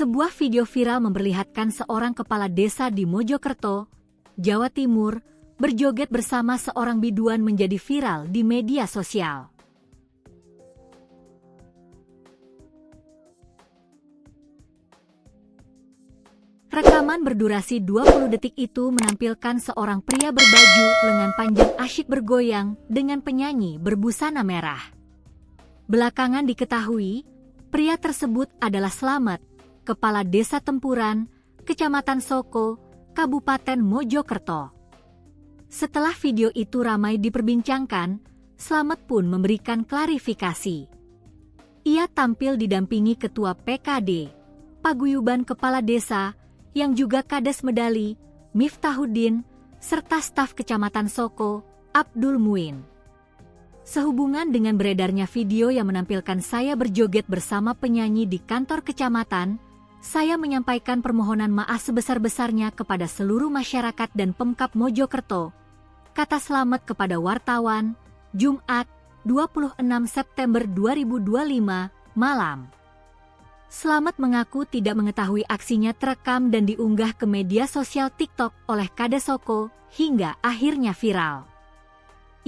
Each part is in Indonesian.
Sebuah video viral memperlihatkan seorang kepala desa di Mojokerto, Jawa Timur, berjoget bersama seorang biduan menjadi viral di media sosial. Rekaman berdurasi 20 detik itu menampilkan seorang pria berbaju lengan panjang asyik bergoyang dengan penyanyi berbusana merah. Belakangan diketahui, pria tersebut adalah Slamet, Kepala Desa Tempuran, Kecamatan Soko, Kabupaten Mojokerto. Setelah video itu ramai diperbincangkan, Slamet pun memberikan klarifikasi. Ia tampil didampingi Ketua PKD, Paguyuban Kepala Desa, yang juga Kades Medali, Miftahuddin, serta staf Kecamatan Soko, Abdul Muin. Sehubungan dengan beredarnya video yang menampilkan saya berjoget bersama penyanyi di kantor kecamatan, saya menyampaikan permohonan maaf sebesar-besarnya kepada seluruh masyarakat dan Pemkab Mojokerto, kata Slamet kepada wartawan, Jumat, 26 September 2025, malam. Slamet mengaku tidak mengetahui aksinya terekam dan diunggah ke media sosial TikTok oleh Kades Soko hingga akhirnya viral.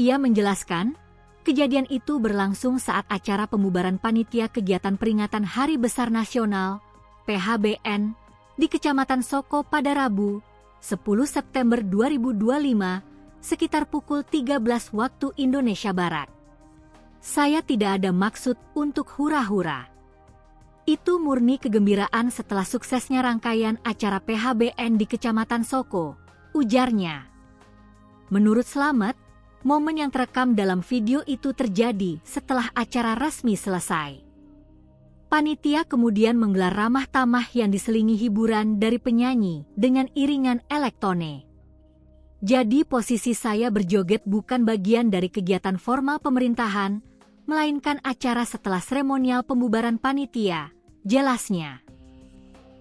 Ia menjelaskan, kejadian itu berlangsung saat acara pembubaran panitia kegiatan peringatan Hari Besar Nasional, PHBN, di Kecamatan Soko pada Rabu, 10 September 2025, sekitar pukul 13 waktu Indonesia Barat. Saya tidak ada maksud untuk hura-hura. Itu murni kegembiraan setelah suksesnya rangkaian acara PHBN di Kecamatan Soko, ujarnya. Menurut Slamet, momen yang terekam dalam video itu terjadi setelah acara resmi selesai. Panitia kemudian menggelar ramah tamah yang diselingi hiburan dari penyanyi dengan iringan elektone. Jadi posisi saya berjoget bukan bagian dari kegiatan formal pemerintahan, melainkan acara setelah seremonial pembubaran panitia, jelasnya.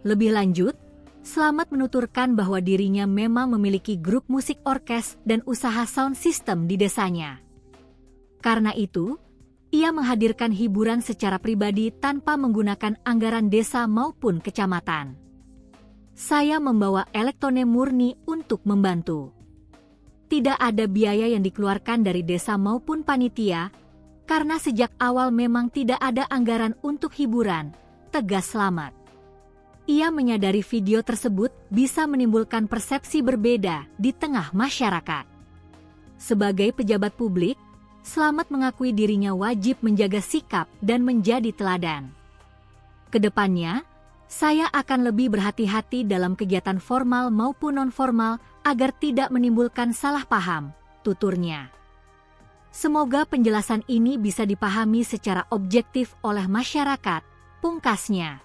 Lebih lanjut, Slamet menuturkan bahwa dirinya memang memiliki grup musik orkes dan usaha sound system di desanya. Karena itu, ia menghadirkan hiburan secara pribadi tanpa menggunakan anggaran desa maupun kecamatan. Saya membawa elektone murni untuk membantu. Tidak ada biaya yang dikeluarkan dari desa maupun panitia, karena sejak awal memang tidak ada anggaran untuk hiburan, tegas Slamet. Ia menyadari video tersebut bisa menimbulkan persepsi berbeda di tengah masyarakat. Sebagai pejabat publik, Slamet mengakui dirinya wajib menjaga sikap dan menjadi teladan. Kedepannya, saya akan lebih berhati-hati dalam kegiatan formal maupun non-formal agar tidak menimbulkan salah paham, tuturnya. Semoga penjelasan ini bisa dipahami secara objektif oleh masyarakat, pungkasnya.